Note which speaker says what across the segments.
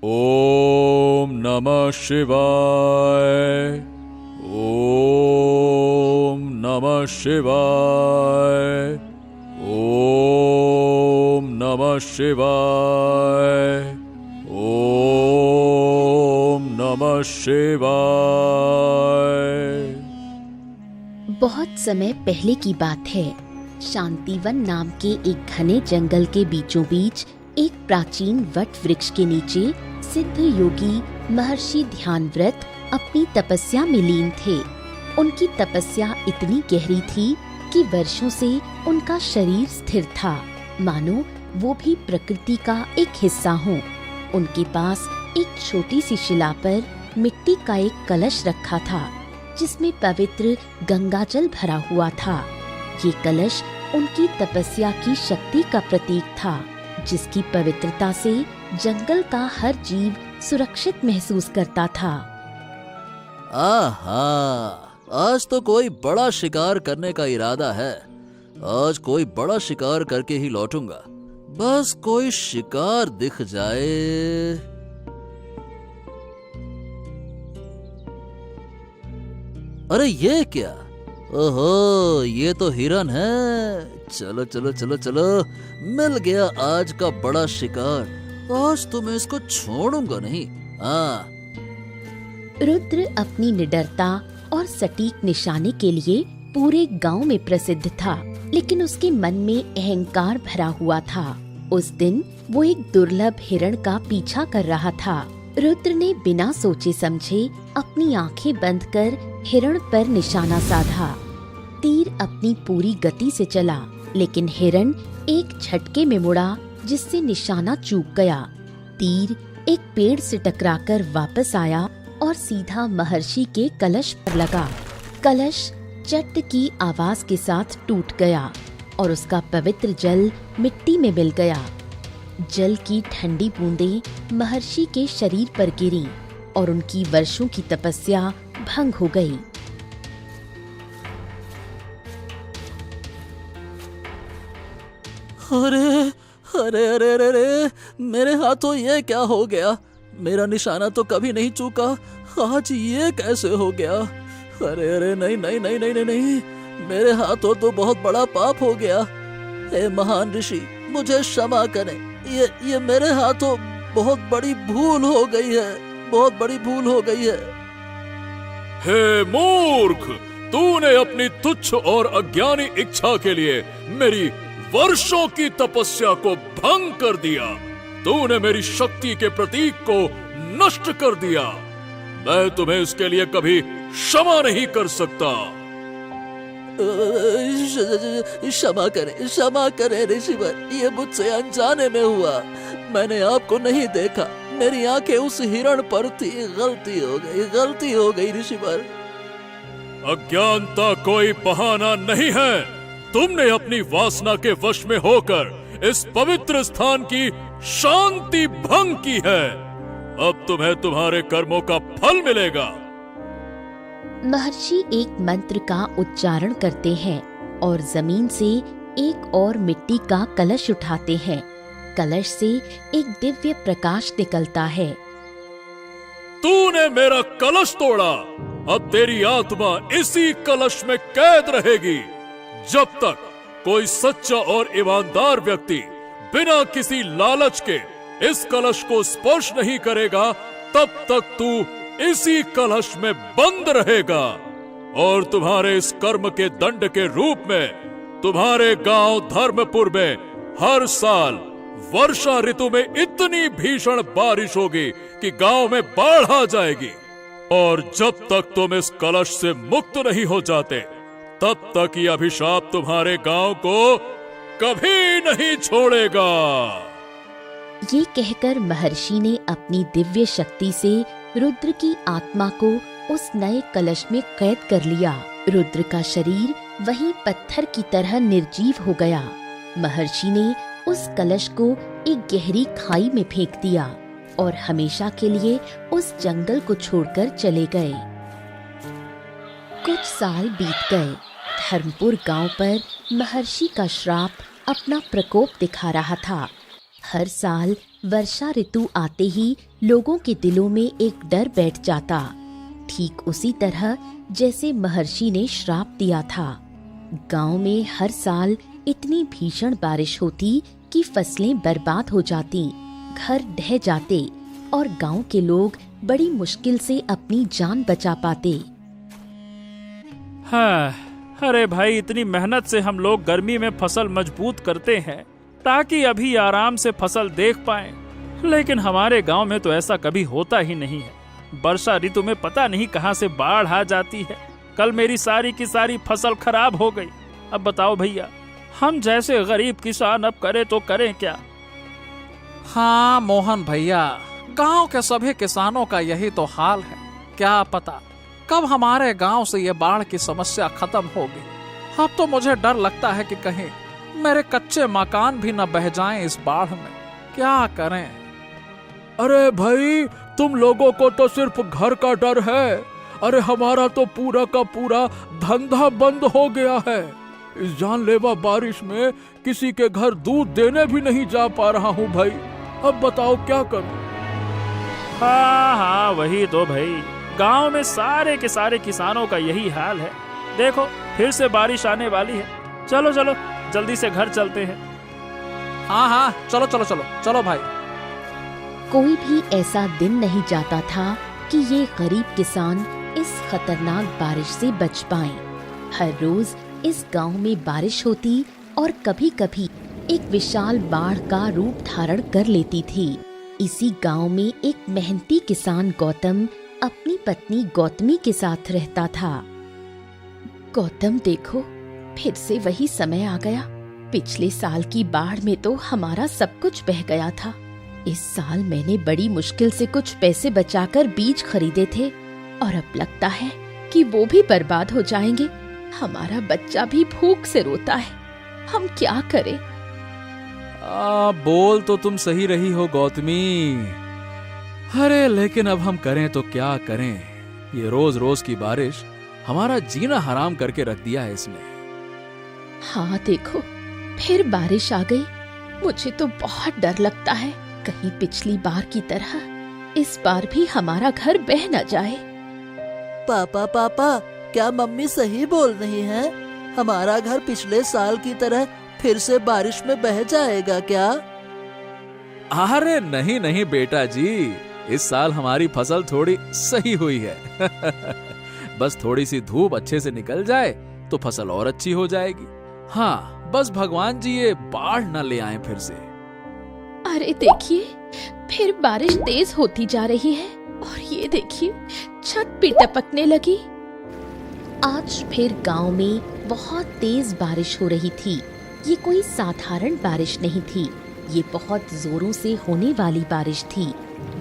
Speaker 1: ओम नमः शिवाय। ओम नमः शिवाय। ओम नमः शिवाय। ओम नमः शिवाय।
Speaker 2: बहुत समय पहले की बात है। शांतिवन नाम के एक घने जंगल के बीचों बीच एक प्राचीन वट वृक्ष के नीचे सिद्ध योगी महर्षि ध्यानव्रत अपनी तपस्या में लीन थे। उनकी तपस्या इतनी गहरी थी कि वर्षों से उनका शरीर स्थिर था, मानो वो भी प्रकृति का एक हिस्सा हो। उनके पास एक छोटी सी शिला पर मिट्टी का एक कलश रखा था, जिसमें पवित्र गंगाजल भरा हुआ था। ये कलश उनकी तपस्या की शक्ति का प्रतीक था, जिसकी पवित्रता से जंगल का हर जीव सुरक्षित महसूस करता था।
Speaker 3: आहा, आज तो कोई बड़ा शिकार करने का इरादा है। आज कोई बड़ा शिकार करके ही लौटूंगा। बस कोई शिकार दिख जाए। अरे ये क्या? ओहो, ये तो हिरन है। चलो चलो चलो चलो, मिल गया आज का बड़ा शिकार। आज तो मैं इसको छोड़ूंगा नहीं। हाँ।
Speaker 2: रुद्र अपनी निडरता और सटीक निशाने के लिए पूरे गांव में प्रसिद्ध था, लेकिन उसके मन में अहंकार भरा हुआ था। उस दिन वो एक दुर्लभ हिरण का पीछा कर रहा था। रुद्र ने बिना सोचे समझे अपनी आंखें बंद कर हिरण पर निशाना साधा। तीर अपनी पूरी गति से चला, लेकिन हिरण एक झटके में मुड़ा, जिससे निशाना चूक गया। तीर एक पेड़ से टकराकर वापस आया और सीधा महर्षि के कलश पर लगा। कलश चट की आवाज के साथ टूट गया और उसका पवित्र जल मिट्टी में मिल गया। जल की ठंडी बूंदें महर्षि के शरीर पर गिरी और उनकी वर्षों की तपस्या भंग हो गई।
Speaker 3: अरे अरे अरे अरे अरे, मेरे हाथों ये क्या हो गया? मेरा निशाना तो कभी नहीं चूका, आज ये कैसे हो गया? अरे अरे, नहीं नहीं नहीं नहीं नहीं नहीं, मेरे हाथों तो बहुत बड़ा पाप हो गया। हे महान ऋषि, मुझे क्षमा करें। ये मेरे हाथों बहुत बड़ी भूल हो गई है, बहुत बड़ी भूल हो गई है।
Speaker 1: हे मूर्ख, तूने अपनी तुच्छ और अज्ञानी इच्छा के लिए मेरी वर्षों की तपस्या को भंग कर दिया। तूने मेरी शक्ति के प्रतीक को नष्ट कर दिया। मैं तुम्हें इसके लिए कभी क्षमा नहीं कर सकता।
Speaker 3: क्षमा करें ऋषिवर, ये मुझसे अनजाने में हुआ। मैंने आपको नहीं देखा, मेरी आंखें उस हिरण पर थी। गलती हो गई ऋषिवर।
Speaker 1: अज्ञानता कोई बहाना नहीं है। तुमने अपनी वासना के वश में होकर इस पवित्र स्थान की शांति भंग की है। अब तुम्हें तुम्हारे कर्मों का फल मिलेगा।
Speaker 2: महर्षि एक मंत्र का उच्चारण करते हैं और जमीन से एक और मिट्टी का कलश उठाते हैं। कलश से एक दिव्य प्रकाश निकलता है।
Speaker 1: तूने मेरा कलश तोड़ा, अब तेरी आत्मा इसी कलश में कैद रहेगी। जब तक कोई सच्चा और ईमानदार व्यक्ति बिना किसी लालच के इस कलश को स्पर्श नहीं करेगा, तब तक तू इसी कलश में बंद रहेगा। और तुम्हारे इस कर्म के दंड के रूप में तुम्हारे गांव धर्मपुर में हर साल वर्षा ऋतु में इतनी भीषण बारिश होगी कि गांव में बाढ़ आ जाएगी। और जब तक तुम इस कलश से मुक्त नहीं हो जाते, तब तक ये अभिशाप तुम्हारे गांव को कभी नहीं छोड़ेगा।
Speaker 2: ये कहकर महर्षि ने अपनी दिव्य शक्ति से रुद्र की आत्मा को उस नए कलश में कैद कर लिया। रुद्र का शरीर वहीं पत्थर की तरह निर्जीव हो गया। महर्षि ने उस कलश को एक गहरी खाई में फेंक दिया और हमेशा के लिए उस जंगल को छोड़कर चले गए। कुछ साल बीत गए। धर्मपुर गांव पर महर्षि का श्राप अपना प्रकोप दिखा रहा था। हर साल वर्षा ऋतु आते ही लोगों के दिलों में एक डर बैठ जाता, ठीक उसी तरह जैसे महर्षि ने श्राप दिया था। गांव में हर साल इतनी भीषण बारिश होती कि फसलें बर्बाद हो जाती, घर ढह जाते और गांव के लोग बड़ी मुश्किल से अपनी जान बचा पाते।
Speaker 4: हाँ, अरे भाई, इतनी मेहनत से हम लोग गर्मी में फसल मजबूत करते हैं ताकि अभी आराम से फसल देख पाएं, लेकिन हमारे गांव में तो ऐसा कभी होता ही नहीं है। वर्षा ऋतु में पता नहीं कहां से बाढ़ आ जाती है। कल मेरी सारी की सारी फसल खराब हो गई। अब बताओ भैया, हम जैसे गरीब किसान अब करें तो करें क्या?
Speaker 3: हाँ मोहन भैया, गांव के सभी किसानों का यही तो हाल है। क्या पता कब हमारे गांव से ये बाढ़ की समस्या खत्म होगी। अब तो मुझे डर लगता है कि कहीं मेरे कच्चे मकान भी न बह जाएं इस बाढ़ में। क्या करें?
Speaker 1: अरे भाई, तुम लोगों को तो सिर्फ घर का डर है। अरे हमारा तो पूरा का पूरा धंधा बंद हो गया है। इस जानलेवा बारिश में किसी के घर दूध देने भी नहीं जा पा रहा हूँ भाई। अब बताओ क्या करूं?
Speaker 4: हाँ, वही तो भाई, गांव में सारे के सारे किसानों का यही हाल है। देखो, फिर से बारिश आने वाली है। चलो चलो, जल्दी से घर चलते हैं।
Speaker 3: हाँ, चलो चलो चलो चलो भाई।
Speaker 2: कोई भी ऐसा दिन नहीं जाता था कि ये गरीब किसान इस खतरनाक बारिश से बच पाएं। हर रोज इस गांव में बारिश होती और कभी कभी एक विशाल बाढ़ का रूप धारण कर लेती थी। इसी गांव में एक मेहनती किसान गौतम अपनी पत्नी गौतमी के साथ रहता था। गौतम देखो, फिर से वही समय आ गया। पिछले साल की बाढ़ में तो हमारा सब कुछ बह गया था। इस साल मैंने बड़ी मुश्किल से कुछ पैसे बचाकर बीज खरीदे थे और अब लगता है कि वो भी बर्बाद हो जाएंगे। हमारा बच्चा भी भूख से रोता है। हम क्या करें?
Speaker 3: बोल तो तुम सही रही हो गौतमी। अरे लेकिन अब हम करें तो क्या करें? ये रोज रोज की बारिश हमारा जीना हराम करके रख दिया है इसने।
Speaker 2: हाँ देखो, फिर बारिश आ गई। मुझे तो बहुत डर लगता है, कहीं पिछली बार की तरह इस बार भी हमारा घर बह न जाए।
Speaker 5: पापा, क्या मम्मी सही बोल रही हैं? हमारा घर पिछले साल की तरह फिर से बारिश में बह जाएगा क्या?
Speaker 3: अरे नहीं नहीं बेटा जी, इस साल हमारी फसल थोड़ी सही हुई है। बस थोड़ी सी धूप अच्छे से निकल जाए तो फसल और अच्छी हो जाएगी। हाँ, बस भगवान जी ये बाढ़ न ले आए फिर से।
Speaker 2: अरे देखिए, फिर बारिश तेज होती जा रही है और ये देखिए, छत भी टपकने लगी। आज फिर गांव में बहुत तेज बारिश हो रही थी। ये कोई साधारण बारिश नहीं थी, ये बहुत जोरों से होने वाली बारिश थी।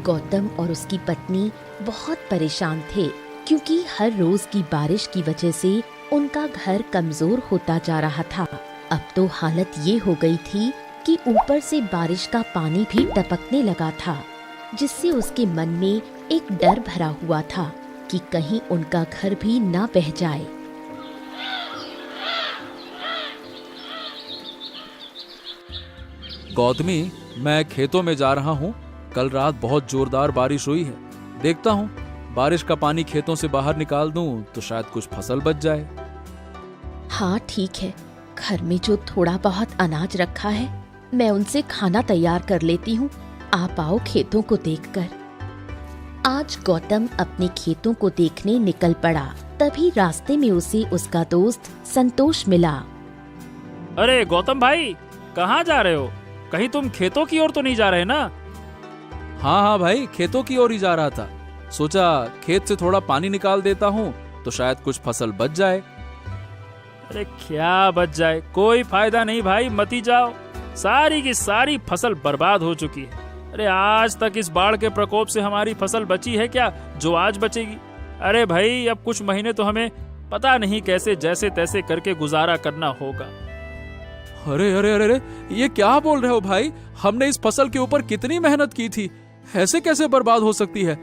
Speaker 2: गौतम और उसकी पत्नी बहुत परेशान थे क्योंकि हर रोज की बारिश की वजह से उनका घर कमजोर होता जा रहा था। अब तो हालत ये हो गई थी कि ऊपर से बारिश का पानी भी टपकने लगा था, जिससे उसके मन में एक डर भरा हुआ था कि कहीं उनका घर भी ना बह जाए।
Speaker 3: गौतमी, मैं खेतों में जा रहा हूँ। कल रात बहुत जोरदार बारिश हुई है। देखता हूँ बारिश का पानी खेतों से बाहर निकाल दूं तो शायद कुछ फसल बच जाए।
Speaker 2: हाँ ठीक है, घर में जो थोड़ा बहुत अनाज रखा है मैं उनसे खाना तैयार कर लेती हूँ। आप आओ खेतों को देखकर। आज गौतम अपने खेतों को देखने निकल पड़ा। तभी रास्ते में उसे उसका दोस्त संतोष मिला।
Speaker 4: अरे गौतम भाई, कहाँ जा रहे हो? कहीं तुम खेतों की ओर तो नहीं जा रहे ना?
Speaker 3: हाँ भाई, खेतों की ओर ही जा रहा था। सोचा खेत से थोड़ा पानी निकाल देता हूँ तो शायद कुछ फसल बच जाए।
Speaker 4: अरे क्या बच जाए, कोई फायदा नहीं भाई, मत ही जाओ। सारी की सारी फसल बर्बाद हो चुकी है। अरे आज तक इस बाढ़ के प्रकोप से हमारी फसल बची है क्या जो आज बचेगी? अरे भाई, अब कुछ महीने तो हमें पता नहीं कैसे जैसे तैसे करके गुजारा करना होगा।
Speaker 3: अरे अरे अरे अरे, ये क्या बोल रहे हो भाई? हमने इस फसल के ऊपर कितनी मेहनत की थी, ऐसे कैसे बर्बाद हो सकती है?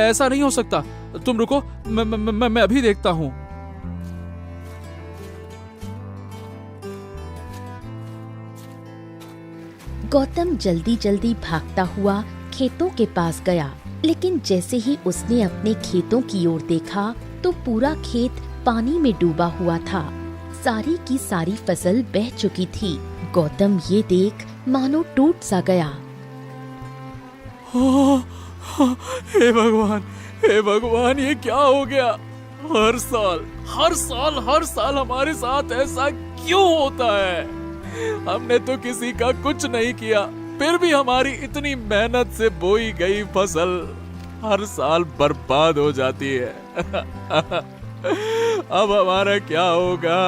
Speaker 3: ऐसा नहीं हो सकता। तुम रुको, मैं अभी देखता हूँ।
Speaker 2: गौतम जल्दी जल्दी भागता हुआ खेतों के पास गया, लेकिन जैसे ही उसने अपने खेतों की ओर देखा तो पूरा खेत पानी में डूबा हुआ था। सारी की सारी फसल बह चुकी थी। गौतम ये देख मानो टूट सा गया।
Speaker 1: हे भगवान, ये क्या हो गया? हर साल हमारे साथ ऐसा क्यों होता है? हमने तो किसी का कुछ नहीं किया, फिर भी हमारी इतनी मेहनत से बोई गई फसल हर साल बर्बाद हो जाती है। अब हमारा क्या होगा?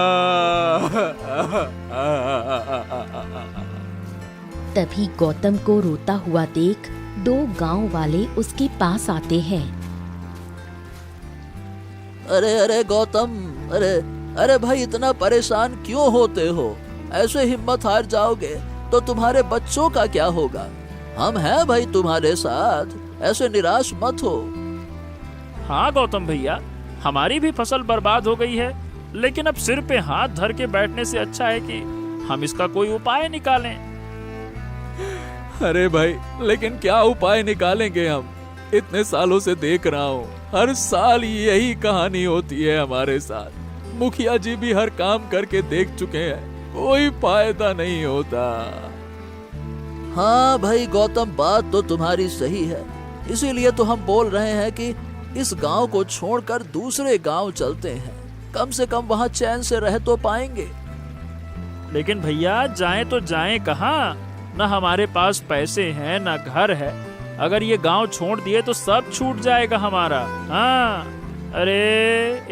Speaker 2: तभी गौतम को रोता हुआ देख 2 गांव वाले उसके पास आते हैं।
Speaker 5: अरे गौतम, अरे भाई, इतना परेशान क्यों होते हो? ऐसे हिम्मत हार जाओगे तो तुम्हारे बच्चों का क्या होगा? हम हैं भाई तुम्हारे साथ, ऐसे निराश मत हो।
Speaker 4: हाँ गौतम भैया, हमारी भी फसल बर्बाद हो गई है, लेकिन अब सिर पे हाथ धर के बैठने से अच्छा है कि हम इसका कोई उपाय निकालें।
Speaker 1: अरे भाई, लेकिन क्या उपाय निकालेंगे हम? इतने सालों से देख रहा हूँ, हर साल यही कहानी होती है हमारे साथ। मुखिया जी भी हर काम करके देख चुके हैं, कोई फायदा नहीं होता।
Speaker 5: हाँ भाई गौतम, बात तो तुम्हारी सही है, इसीलिए तो हम बोल रहे हैं कि इस गांव को छोड़कर दूसरे गांव चलते हैं, कम से कम वहाँ चैन से रह तो पाएंगे।
Speaker 4: लेकिन भैया, जाएं तो जाएं कहाँ? न हमारे पास पैसे हैं, न घर है। अगर ये गांव छोड़ दिए तो सब छूट जाएगा हमारा। हाँ, अरे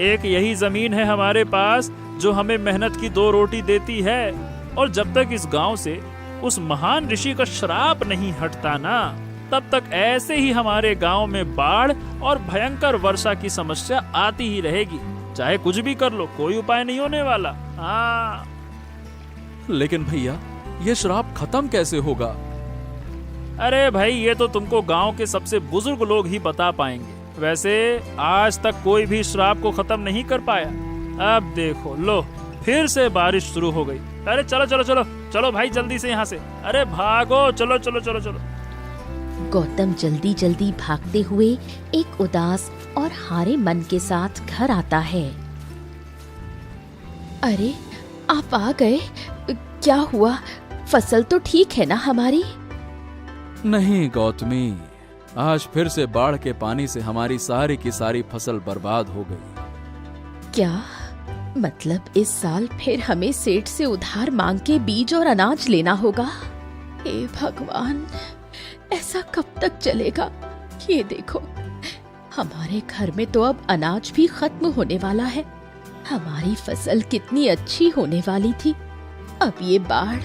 Speaker 4: एक यही जमीन है हमारे पास जो हमें मेहनत की 2 रोटी देती है, और जब तक इस गांव से उस महान ऋषि का श्राप नहीं हटता ना, तब तक ऐसे ही हमारे गांव में बाढ़ और भयंकर वर्षा की समस्या आती ही रहेगी। चाहे कुछ भी कर लो, कोई उपाय नहीं होने वाला। हाँ।
Speaker 1: लेकिन भैया, ये श्राप खत्म कैसे होगा?
Speaker 4: अरे भाई, ये तो तुमको गांव के सबसे बुजुर्ग लोग ही बता पाएंगे। वैसे आज तक कोई भी श्राप को खत्म नहीं कर पाया। अब देखो, लो फिर से बारिश शुरू हो गई। अरे चलो चलो चलो चलो भाई, जल्दी से यहाँ से। अरे भागो, चलो चलो चलो चलो।
Speaker 2: गौतम जल्दी जल्दी भागते हुए एक उदास और हारे मन के साथ घर आता है। अरे, आप आ गए? क्या हुआ? फसल तो ठीक है ना हमारी?
Speaker 1: नहीं गौतमी, आज फिर से बाढ़ के पानी से हमारी सारी की सारी फसल बर्बाद हो गई।
Speaker 2: क्या मतलब इस साल फिर हमें सेठ से उधार मांग के बीज और अनाज लेना होगा? हे भगवान, ऐसा कब तक चलेगा? ये देखो, हमारे घर में तो अब अनाज भी खत्म होने वाला है। हमारी फसल कितनी अच्छी होने वाली थी, अब ये बाढ़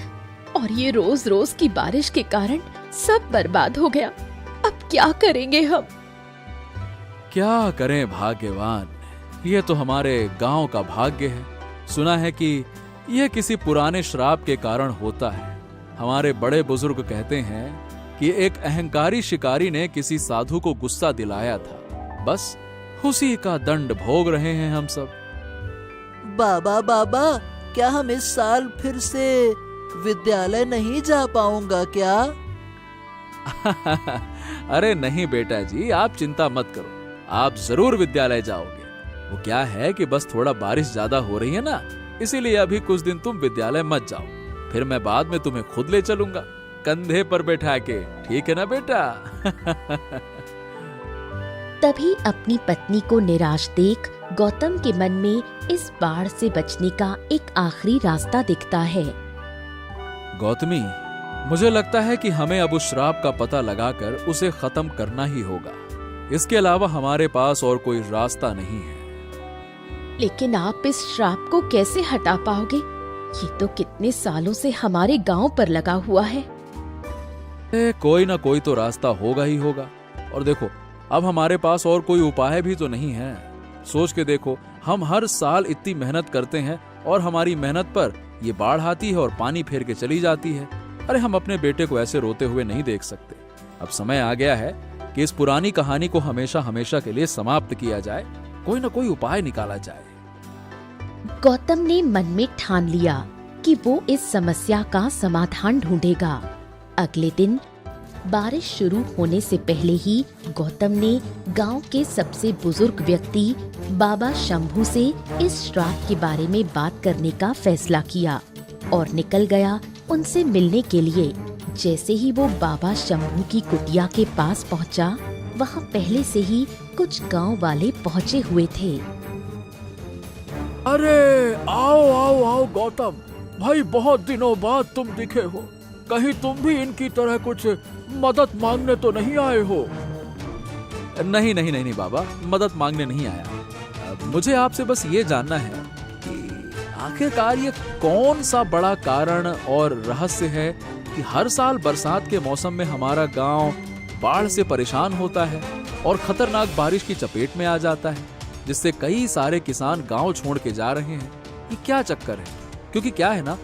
Speaker 2: और ये रोज रोज की बारिश के कारण सब बर्बाद हो गया। अब क्या करेंगे हम?
Speaker 1: क्या करें भाग्यवान, ये तो हमारे गांव का भाग्य है। सुना है कि यह किसी पुराने श्राप के कारण होता है। हमारे बड़े बुजुर्ग कहते हैं कि एक अहंकारी शिकारी ने किसी साधु को गुस्सा दिलाया था, बस उसी का दंड भोग रहे हैं हम सब।
Speaker 5: बाबा, क्या हम इस साल फिर से विद्यालय नहीं जा पाऊंगा क्या?
Speaker 1: अरे नहीं बेटा जी, आप चिंता मत करो, आप जरूर विद्यालय जाओगे। वो क्या है कि बस थोड़ा बारिश ज्यादा हो रही है ना, इसीलिए अभी कुछ दिन तुम विद्यालय मत जाओ, फिर मैं बाद में तुम्हें खुद ले चलूंगा कंधे पर बैठा के, ठीक है ना बेटा?
Speaker 2: तभी अपनी पत्नी को निराश देख गौतम के मन में इस बाढ़ से बचने का एक आखिरी रास्ता दिखता है।
Speaker 1: गौतमी, मुझे लगता है कि हमें अब उस श्राप का पता लगाकर उसे खत्म करना ही होगा। इसके अलावा हमारे पास और कोई रास्ता नहीं है।
Speaker 2: लेकिन आप इस श्राप को कैसे हटा पाओगे? ये तो कितने सालों से हमारे गांव पर लगा हुआ है।
Speaker 1: कोई ना कोई तो रास्ता होगा ही होगा। और देखो, अब हमारे पास और कोई उपाय भी तो नहीं है। सोच के देखो, हम हर साल इतनी मेहनत करते हैं और हमारी मेहनत पर ये बाढ़ आती है और पानी फेर के चली जाती है। अरे हम अपने बेटे को ऐसे रोते हुए नहीं देख सकते। अब समय आ गया है कि इस पुरानी कहानी को हमेशा हमेशा के लिए समाप्त किया जाए, कोई ना कोई उपाय निकाला जाए।
Speaker 2: गौतम ने मन में ठान लिया कि वो इस समस्या का समाधान ढूंढेगा। अगले दिन बारिश शुरू होने से पहले ही गौतम ने गांव के सबसे बुजुर्ग व्यक्ति बाबा शंभू से इस श्राप के बारे में बात करने का फैसला किया और निकल गया उनसे मिलने के लिए। जैसे ही वो बाबा शंभू की कुटिया के पास पहुंचा, वहां पहले से ही कुछ गांव वाले पहुंचे हुए थे।
Speaker 1: अरे आओ आओ आओ गौतम भाई, बहुत दिनों बाद तुम दिखे हो। कहीं तुम भी इनकी तरह कुछ मदद मांगने तो नहीं आए हो?
Speaker 3: नहीं नहीं नहीं नहीं बाबा, मदद मांगने नहीं आया। मुझे आपसे बस ये जानना है कि आखिरकार ये कौन सा बड़ा कारण और रहस्य है कि हर साल बरसात के मौसम में हमारा गांव बाढ़ से परेशान होता है और खतरनाक बारिश की चपेट में आ जाता है, जिससे कई सारे किसान गांव छोड़ के जा रहे हैं। ये क्या चक्कर है? क्योंकि क्या है ना,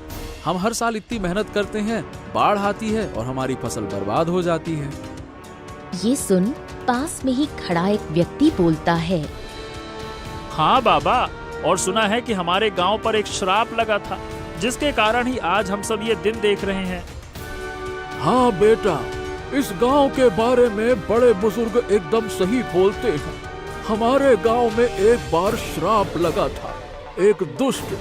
Speaker 3: हम हर साल इतनी मेहनत करते हैं, बाढ़ आती है और हमारी फसल बर्बाद हो जाती है।
Speaker 2: ये सुन पास में ही खड़ा एक व्यक्ति बोलता है।
Speaker 4: हाँ बाबा, और सुना है कि हमारे गांव पर एक श्राप लगा था, जिसके कारण ही आज हम सब ये दिन देख रहे हैं।
Speaker 1: हाँ बेटा, इस गांव के बारे में बड़े बुजुर्ग एकदम सही बोलते हैं। हमारे गांव में एक बार श्राप लगा था, एक दुष्ट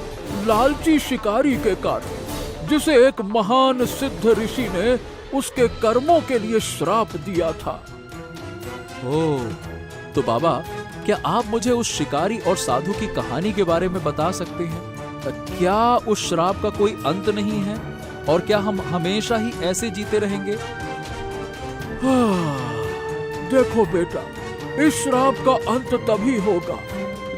Speaker 1: लालची शिकारी के कारण, जिसे एक महान सिद्ध ऋषि ने उसके कर्मों के लिए श्राप दिया था।
Speaker 3: ओह, तो बाबा क्या आप मुझे उस शिकारी और साधु की कहानी के बारे में बता सकते हैं? क्या उस श्राप का कोई अंत नहीं है और क्या हम हमेशा ही ऐसे जीते रहेंगे?
Speaker 1: देखो बेटा, इस श्राप का अंत तभी होगा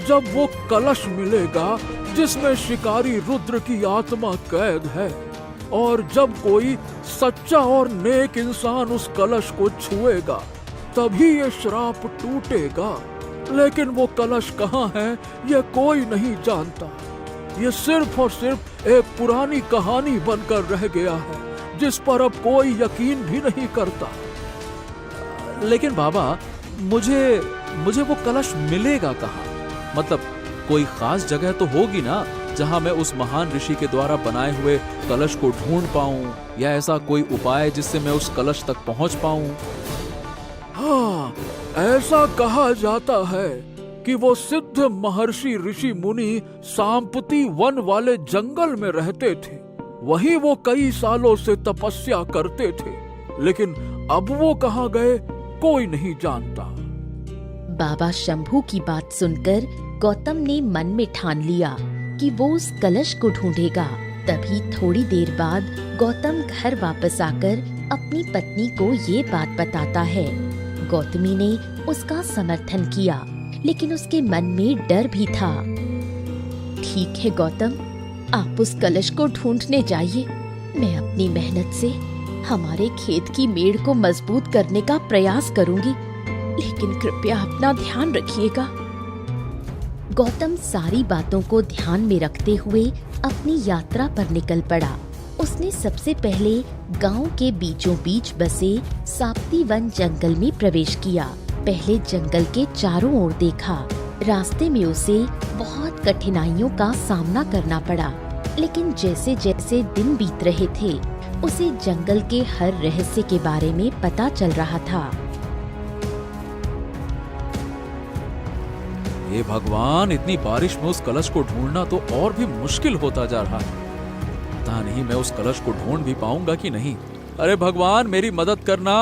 Speaker 1: जब वो कलश मिलेगा जिसमें शिकारी रुद्र की आत्मा कैद है, और जब कोई सच्चा और नेक इंसान उस कलश को छुएगा तभी ये श्राप टूटेगा। लेकिन वो कलश कहाँ है ये कोई नहीं जानता। ये सिर्फ और सिर्फ एक पुरानी कहानी बनकर रह गया है जिस पर अब कोई यकीन भी नहीं करता।
Speaker 3: लेकिन बाबा मुझे वो कलश मिलेगा कहाँ? मतलब कोई खास जगह तो होगी ना जहां मैं उस महान ऋषि के द्वारा बनाए हुए कलश को ढूंढ पाऊं, या ऐसा कोई उपाय जिससे मैं उस कलश तक पहुंच पाऊं?
Speaker 1: हाँ, ऐसा कहा जाता है कि वो सिद्ध महर्षि ऋषि मुनि सांपति वन वाले जंगल में रहते थे। वहीं वो कई सालों से तपस्या करते थे, लेकिन अब वो कहाँ गए कोई नहीं जानता।
Speaker 2: बाबा शंभू की बात सुनकर गौतम ने मन में ठान लिया कि वो उस कलश को ढूंढेगा। तभी थोड़ी देर बाद गौतम घर वापस आकर अपनी पत्नी को ये बात बताता है। गौतमी ने उसका समर्थन किया, लेकिन उसके मन में डर भी था। ठीक है गौतम, आप उस कलश को ढूंढने जाइए। मैं अपनी मेहनत से हमारे खेत की मेड़ को मजबूत करने का प्रयास करूंगी, लेकिन कृपया अपना ध्यान रखिएगा। गौतम सारी बातों को ध्यान में रखते हुए अपनी यात्रा पर निकल पड़ा। उसने सबसे पहले गांव के बीचों बीच बसे साप्ती वन जंगल में प्रवेश किया। पहले जंगल के चारों ओर देखा। रास्ते में उसे बहुत कठिनाइयों का सामना करना पड़ा, लेकिन जैसे जैसे दिन बीत रहे थे उसे जंगल के हर रहस्य के बारे में पता चल रहा था।
Speaker 3: हे भगवान, इतनी बारिश में उस कलश को ढूंढना तो और भी मुश्किल होता जा रहा है। पता नहीं मैं उस कलश को ढूंढ भी पाऊंगा कि नहीं। अरे भगवान, मेरी मदद करना।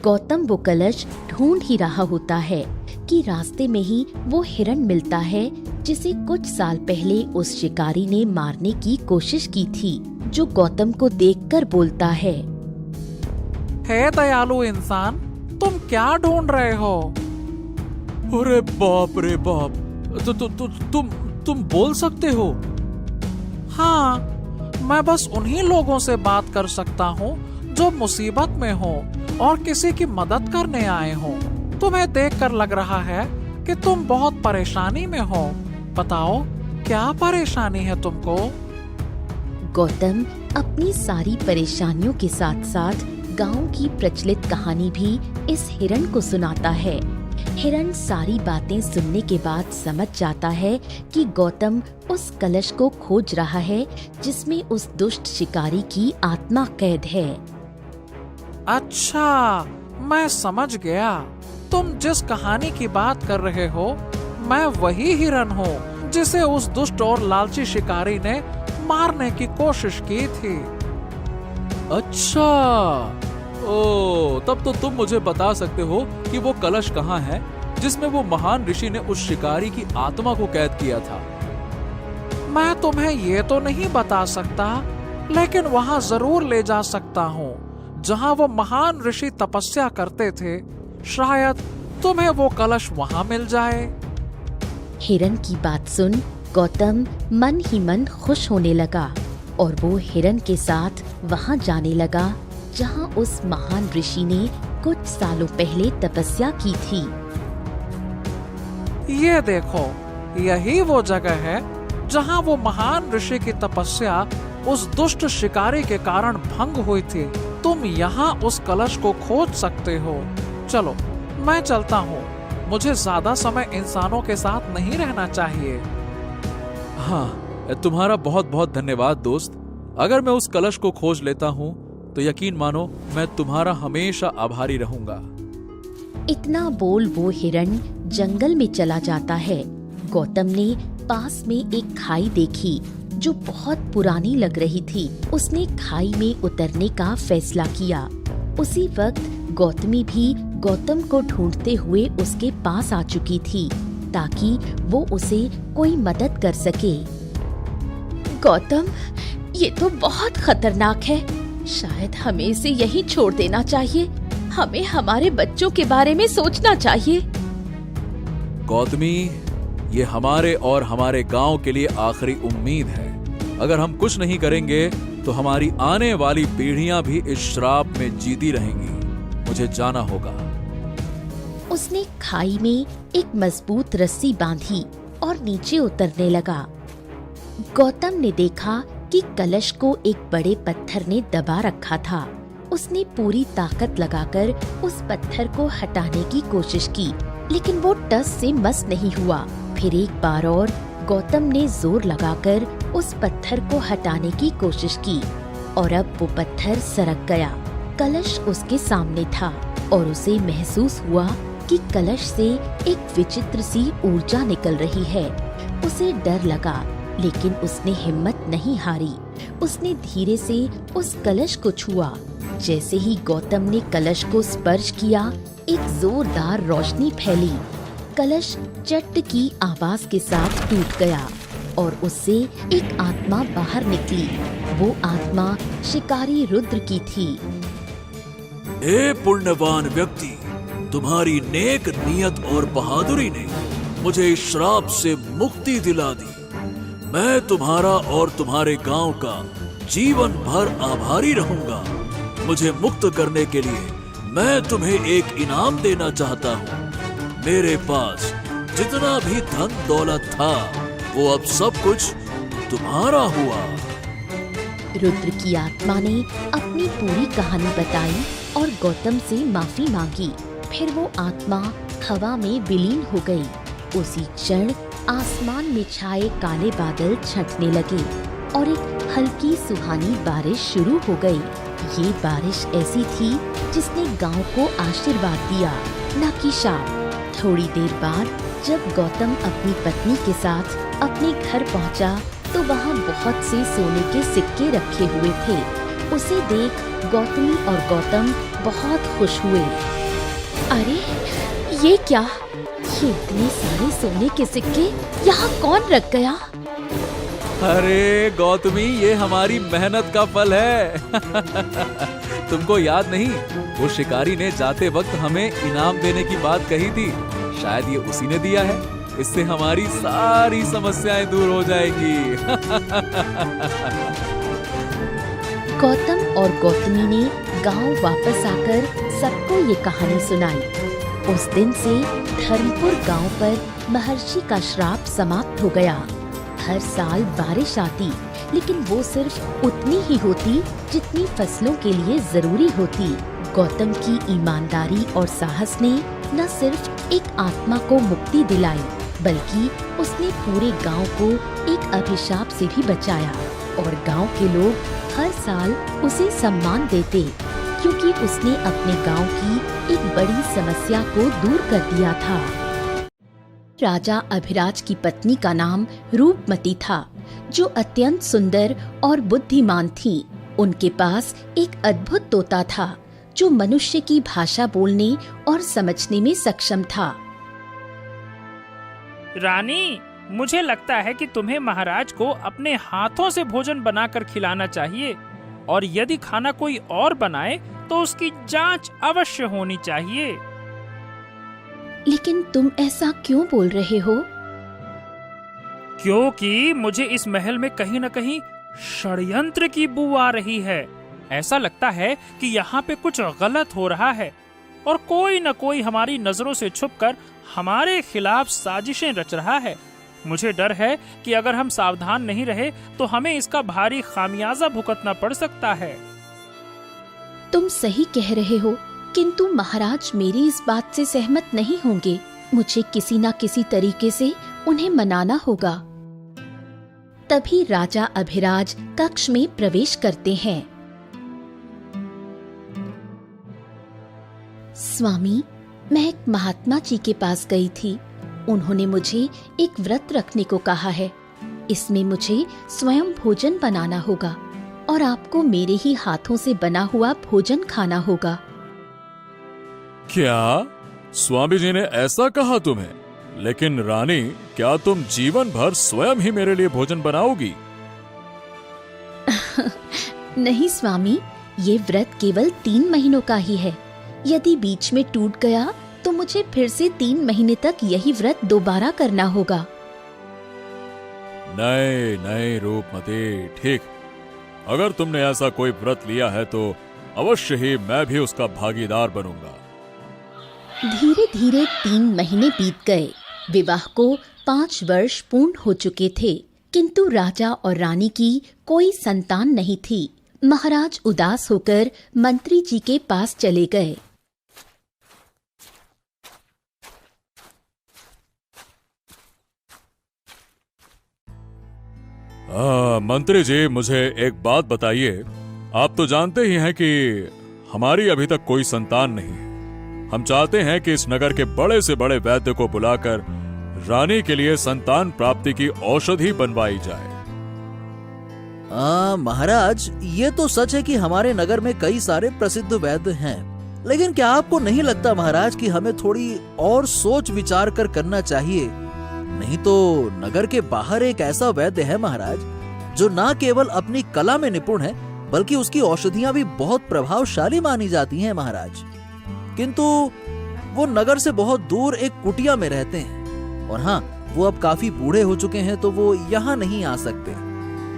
Speaker 2: गौतम वो कलश ढूंढ ही रहा होता है कि रास्ते में ही वो हिरण मिलता है जिसे कुछ साल पहले उस शिकारी ने मारने की कोशिश की थी, जो गौतम को देखकर बोलता है।
Speaker 6: हे दयालु इंसान, तुम क्या ढूंढ रहे हो?
Speaker 3: अरे बाप रे बाप, तुम बोल सकते हो?
Speaker 6: हाँ, मैं बस उन्हीं लोगों से बात कर सकता हूँ जो मुसीबत में हो और किसी की मदद करने आए हो। तुम्हें देखकर लग रहा है कि तुम बहुत परेशानी में हो। बताओ, क्या परेशानी है तुमको?
Speaker 2: गौतम अपनी सारी परेशानियों के साथ साथ गांव की प्रचलित कहानी भी इस हिरण को सुनाता है। हिरण सारी बातें सुनने के बाद समझ जाता है कि गौतम उस कलश को खोज रहा है जिसमें उस दुष्ट शिकारी की आत्मा कैद है।
Speaker 6: अच्छा, मैं समझ गया। तुम जिस कहानी की बात कर रहे हो, मैं वही हिरन हूँ जिसे उस दुष्ट और लालची शिकारी ने मारने की कोशिश की थी।
Speaker 1: अच्छा, ओ, तब तो तुम मुझे बता सकते हो कि वो कलश कहाँ है जिसमें वो महान ऋषि ने उस शिकारी की आत्मा को कैद किया था।
Speaker 6: मैं तुम्हें ये तो नहीं बता सकता, लेकिन वहाँ जरूर ले जा सकता हूँ जहाँ वो महान ऋषि तपस्या करते थे। शायद तुम्हें वो कलश वहाँ मिल जाए।
Speaker 2: हिरन की बात सुन गौतम मन ही मन खुश होने लगा और वो हिरन के साथ वहाँ जाने लगा जहाँ उस महान ऋषि ने कुछ सालों पहले तपस्या की थी।
Speaker 6: ये देखो, यही वो जगह है जहाँ वो महान ऋषि की तपस्या उस दुष्ट शिकारी के कारण भंग हुई थी। तुम यहाँ उस कलश को खोज सकते हो। चलो, मैं चलता हूँ। मुझे ज्यादा समय इंसानों के साथ नहीं रहना चाहिए।
Speaker 1: हाँ, तुम्हारा बहुत बहुत धन्यवाद दोस्त। अगर मैं उस कलश को खोज लेता हूँ तो यकीन मानो मैं तुम्हारा हमेशा आभारी रहूंगा।
Speaker 2: इतना बोल वो हिरन जंगल में चला जाता है। गौतम ने पास में एक खाई देखी जो बहुत पुरानी लग रही थी। उसने खाई में उतरने का फैसला किया। उसी वक्त गौतमी भी गौतम को ढूंढते हुए उसके पास आ चुकी थी ताकि वो उसे कोई मदद कर सके। गौतम, ये तो बहुत खतरनाक है। शायद हमें इसे यहीं छोड़ देना चाहिए। हमें हमारे बच्चों के बारे में सोचना चाहिए।
Speaker 1: गौतमी, ये हमारे और हमारे गांव के लिए आखिरी उम्मीद है। अगर हम कुछ नहीं करेंगे तो हमारी आने वाली पीढ़ियां भी इस श्राप में जीती रहेंगी। मुझे जाना होगा।
Speaker 2: उसने खाई में एक मजबूत रस्सी बांधी और नीचे उतरने लगा। गौतम ने देखा कि कलश को एक बड़े पत्थर ने दबा रखा था। उसने पूरी ताकत लगाकर उस पत्थर को हटाने की कोशिश की, लेकिन वो टस से मस नहीं हुआ। फिर एक बार और गौतम ने जोर लगाकर उस पत्थर को हटाने की कोशिश की और अब वो पत्थर सरक गया। कलश उसके सामने था और उसे महसूस हुआ कि कलश से एक विचित्र सी ऊर्जा निकल रही है। उसे डर लगा, लेकिन उसने हिम्मत नहीं हारी। उसने धीरे से उस कलश को छुआ। जैसे ही गौतम ने कलश को स्पर्श किया, एक जोरदार रोशनी फैली। कलश चट की आवाज के साथ टूट गया और उससे एक आत्मा बाहर निकली। वो आत्मा शिकारी रुद्र की थी।
Speaker 1: ए पुण्यवान व्यक्ति, तुम्हारी नेक नियत और बहादुरी ने मुझे इस श्राप से मुक्ति दिला दी। मैं तुम्हारा और तुम्हारे गांव का जीवन भर आभारी रहूंगा। मुझे मुक्त करने के लिए मैं तुम्हें एक इनाम देना चाहता हूँ। मेरे पास जितना भी धन दौलत था वो अब सब कुछ तुम्हारा हुआ।
Speaker 2: रुद्र की आत्मा ने अपनी पूरी कहानी बताई और गौतम से माफी मांगी। फिर वो आत्मा हवा में विलीन हो गई। उसी क्षण आसमान में छाए काले बादल छंटने लगे और एक हल्की सुहानी बारिश शुरू हो गई। ये बारिश ऐसी थी जिसने गांव को आशीर्वाद दिया, न कि शाप। थोड़ी देर बाद जब गौतम अपनी पत्नी के साथ अपने घर पहुंचा तो वहाँ बहुत से सोने के सिक्के रखे हुए थे। उसे देख गौतमी और गौतम बहुत खुश हुए। अरे ये क्या? ये इतने सारे सोने के सिक्के यहाँ कौन रख गया?
Speaker 1: अरे गौतमी, ये हमारी मेहनत का फल है। तुमको याद नहीं, वो शिकारी ने जाते वक्त हमें इनाम देने की बात कही थी। शायद ये उसी ने दिया है। इससे हमारी सारी समस्याएं दूर हो जाएंगी।
Speaker 2: गौतम और गौतमी ने गांव वापस आकर सबको ये कहानी सुनाई। उस दिन से धर्मपुर गांव पर महर्षि का श्राप समाप्त हो गया। हर साल बारिश आती, लेकिन वो सिर्फ उतनी ही होती जितनी फसलों के लिए जरूरी होती। गौतम की ईमानदारी और साहस ने न सिर्फ एक आत्मा को मुक्ति दिलाई, बल्कि उसने पूरे गांव को एक अभिशाप से भी बचाया और गांव के लोग हर साल उसे सम्मान देते, क्योंकि उसने अपने गांव की एक बड़ी समस्या को दूर कर दिया था। राजा अभिराज की पत्नी का नाम रूपमती था, जो अत्यंत सुंदर और बुद्धिमान थी। उनके पास एक अद्भुत तोता था, जो मनुष्य की भाषा बोलने और समझने में सक्षम था।
Speaker 4: रानी, मुझे लगता है कि तुम्हें महाराज को अपने हाथों से भोजन बनाकर खिलाना चाहिए, और यदि खाना कोई और बनाए तो उसकी जांच अवश्य होनी चाहिए।
Speaker 2: लेकिन तुम ऐसा क्यों बोल रहे हो?
Speaker 4: क्योंकि मुझे इस महल में कहीं न कहीं षड्यंत्र की बू आ रही है। ऐसा लगता है कि यहाँ पे कुछ गलत हो रहा है और कोई न कोई हमारी नजरों से छुपकर हमारे खिलाफ साजिशें रच रहा है। मुझे डर है कि अगर हम सावधान नहीं रहे तो हमें इसका भारी खामियाजा भुगतना पड़ सकता है।
Speaker 2: तुम सही कह रहे हो, किंतु महाराज मेरी इस बात से सहमत नहीं होंगे। मुझे किसी न किसी तरीके से उन्हें मनाना होगा। तभी राजा अभिराज कक्ष में प्रवेश करते हैं। स्वामी, मैं एक महात्मा जी के पास गई थी। उन्होंने मुझे एक व्रत रखने को कहा है। इसमें मुझे स्वयं भोजन बनाना होगा और आपको मेरे ही हाथों से बना हुआ भोजन खाना होगा।
Speaker 1: क्या स्वामी जी ने ऐसा कहा तुम्हें? लेकिन रानी, क्या तुम जीवन भर स्वयं ही मेरे लिए भोजन बनाओगी?
Speaker 2: नहीं स्वामी, ये व्रत केवल 3 महीनों का ही है। यदि बीच में टूट गया तो मुझे फिर से 3 महीने तक यही व्रत दोबारा करना होगा।
Speaker 1: नहीं नहीं रूपमती, ठीक। अगर तुमने ऐसा कोई व्रत लिया है तो अवश्य ही मैं भी उसका भागीदार बनूंगा।
Speaker 2: धीरे धीरे 3 महीने बीत गए। विवाह को 5 वर्ष पूर्ण हो चुके थे, किंतु राजा और रानी की कोई संतान नहीं थी। महाराज उदास होकर मंत्री जी के पास चले गए।
Speaker 1: मंत्री जी, मुझे एक बात बताइए। आप तो जानते ही हैं कि हमारी अभी तक कोई संतान नहीं है। हम चाहते हैं कि इस नगर के बड़े से बड़े वैद्य को बुलाकर रानी के लिए संतान प्राप्ति की औषधि बनवाई जाए।
Speaker 5: महाराज, ये तो सच है कि हमारे नगर में कई सारे प्रसिद्ध वैद्य हैं, लेकिन क्या आपको नहीं लगता महाराज कि हमें थोड़ी और सोच विचार कर करना चाहिए? नहीं तो नगर के बाहर एक ऐसा वैद्य है महाराज, जो न केवल अपनी कला में निपुण है, बल्कि उसकी औषधियां भी बहुत प्रभावशाली मानी जाती हैं महाराज। किंतु वो नगर से बहुत दूर एक कुटिया में रहते हैं, और हाँ, वो अब काफी बूढ़े हो चुके हैं, तो वो यहाँ नहीं आ सकते।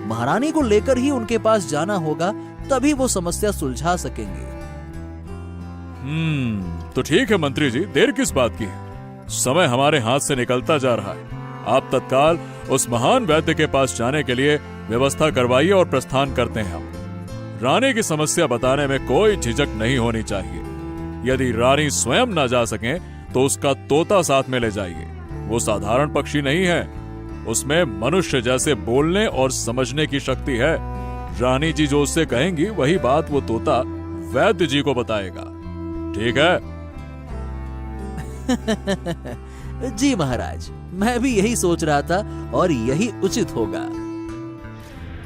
Speaker 5: महारानी को लेकर ही उनके पास जाना होगा, तभी वो समस्या सुलझा सकेंगे।
Speaker 1: तो ठीक है मंत्री जी, देर किस बात की है? समय हमारे हाथ से निकलता जा रहा है। आप तत्काल उस महान वैद्य के पास जाने के लिए व्यवस्था करवाइए और प्रस्थान करते हैं हम। रानी की समस्या बताने में कोई झिझक नहीं होनी चाहिए। यदि रानी स्वयं न जा सके तो उसका तोता साथ में ले जाइए। वो साधारण पक्षी नहीं है, उसमें मनुष्य जैसे बोलने और समझने की शक्ति है। रानी जी जो उससे कहेंगी वही बात वो तोता वैद्य जी को बताएगा। ठीक है?
Speaker 5: जी महाराज, मैं भी यही सोच रहा था और यही उचित होगा।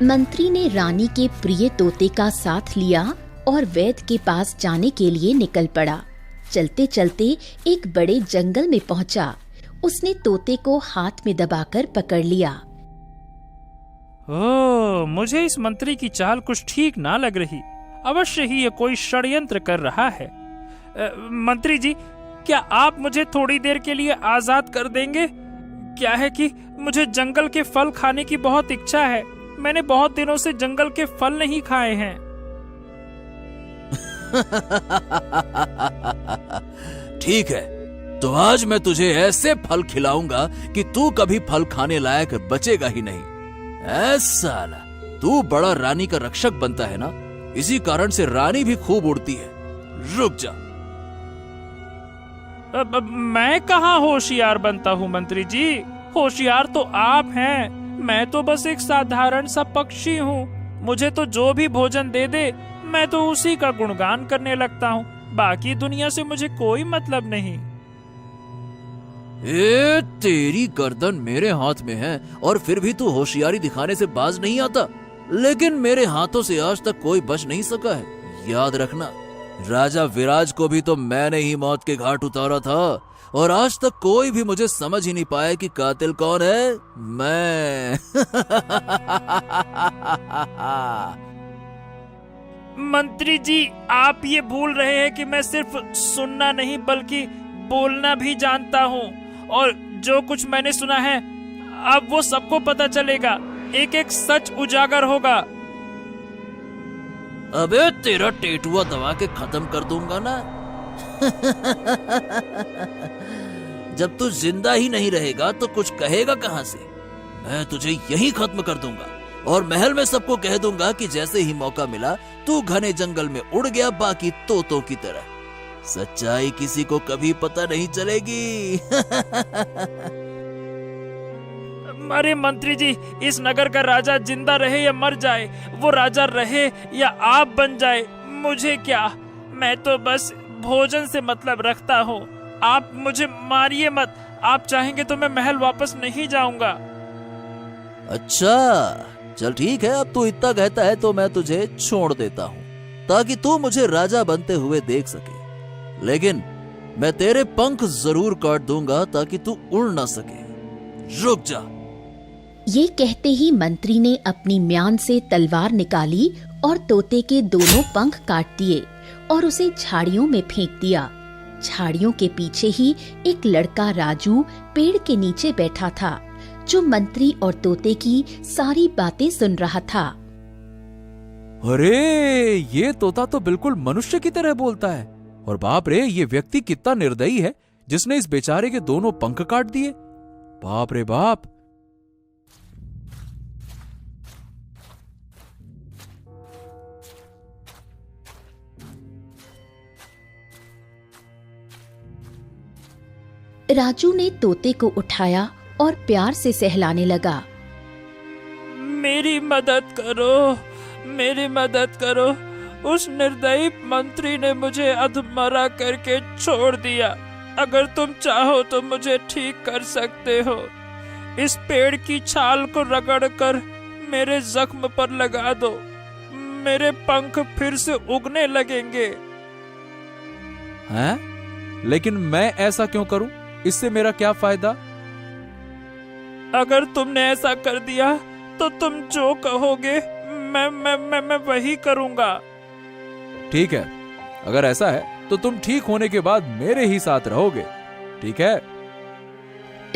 Speaker 2: मंत्री ने रानी के प्रिय तोते का साथ लिया और वैद्य के पास जाने के लिए निकल पड़ा। चलते चलते एक बड़े जंगल में पहुंचा। उसने तोते को हाथ में दबाकर पकड़ लिया।
Speaker 4: मुझे इस मंत्री की चाल कुछ ठीक ना लग रही। अवश्य ही ये कोई षड्यंत्र कर रहा है। मंत्री जी, क्या आप मुझे थोड़ी देर के लिए आजाद कर देंगे? क्या है कि मुझे जंगल के फल खाने की बहुत इच्छा है। मैंने बहुत दिनों से जंगल के फल नहीं खाए हैं।
Speaker 5: ठीक है, तो आज मैं तुझे ऐसे फल खिलाऊंगा कि तू कभी फल खाने लायक बचेगा ही नहीं। ऐसा तू बड़ा रानी का रक्षक बनता है ना, इसी कारण से रानी भी खूब उड़ती है। रुक जा।
Speaker 4: मैं कहाँ होशियार बनता हूँ मंत्री जी, होशियार तो आप हैं। मैं तो बस एक साधारण सा पक्षी हूँ। मुझे तो जो भी भोजन दे दे मैं तो उसी का गुणगान करने लगता हूँ। बाकी दुनिया से मुझे कोई मतलब नहीं।
Speaker 5: तेरी गर्दन मेरे हाथ में है और फिर भी तू होशियारी दिखाने से बाज नहीं आता। लेकिन मेरे हाथों से आज तक कोई बच नहीं सका है। याद रखना, राजा विराज को भी तो मैंने ही मौत के घाट उतारा था और आज तक कोई भी मुझे समझ ही नहीं पाया कि कातिल कौन है। मैं
Speaker 4: मंत्री जी, आप ये भूल रहे हैं कि मैं सिर्फ सुनना नहीं बल्कि बोलना भी जानता हूँ। और जो कुछ मैंने सुना है अब वो सबको पता चलेगा। एक एक सच उजागर होगा।
Speaker 5: अबे तेरा टेटुआ दबा के खत्म कर दूंगा ना। जब तू जिंदा ही नहीं रहेगा तो कुछ कहेगा कहां से। मैं तुझे यहीं खत्म कर दूंगा और महल में सबको कह दूंगा कि जैसे ही मौका मिला तू घने जंगल में उड़ गया बाकी तोतों की तरह। सच्चाई किसी को कभी पता नहीं चलेगी।
Speaker 4: अरे मंत्री जी, इस नगर का राजा जिंदा रहे या मर जाए, वो राजा रहे या आप बन जाए, मुझे क्या। मैं तो बस भोजन से मतलब रखता हूँ। आप मुझे मारिए मत। आप चाहेंगे तो मैं महल वापस नहीं जाऊंगा।
Speaker 5: अच्छा चल ठीक है, अब तू इतना कहता है तो मैं तुझे छोड़ देता हूँ ताकि तू मुझे राजा बनते हुए देख सके। लेकिन मैं तेरे पंख जरूर काट दूंगा ताकि तू उड़ ना सके। रुक जा।
Speaker 2: ये कहते ही मंत्री ने अपनी म्यान से तलवार निकाली और तोते के दोनों पंख काट दिए और उसे झाड़ियों में फेंक दिया। झाड़ियों के पीछे ही एक लड़का राजू पेड़ के नीचे बैठा था, जो मंत्री और तोते की सारी बातें सुन रहा था।
Speaker 7: अरे ये तोता तो बिल्कुल मनुष्य की तरह बोलता है। और बाप रे, ये व्यक्ति कितना निर्दयी है जिसने इस बेचारे के दोनों पंख काट दिए। बाप रे बाप।
Speaker 2: राजू ने तोते को उठाया और प्यार से सहलाने लगा।
Speaker 4: मेरी मदद करो, मेरी मदद करो। उस निर्दयी मंत्री ने मुझे अधमरा करके छोड़ दिया। अगर तुम चाहो तो मुझे ठीक कर सकते हो। इस पेड़ की छाल को रगड़कर मेरे जख्म पर लगा दो। मेरे पंख फिर से उगने लगेंगे।
Speaker 7: हैं? लेकिन मैं ऐसा क्यों करूं? इससे मेरा क्या फायदा?
Speaker 4: अगर तुमने ऐसा कर दिया तो तुम जो कहोगे मैं वही करूंगा।
Speaker 7: ठीक है, अगर ऐसा है तो तुम ठीक होने के बाद मेरे ही साथ रहोगे, ठीक है?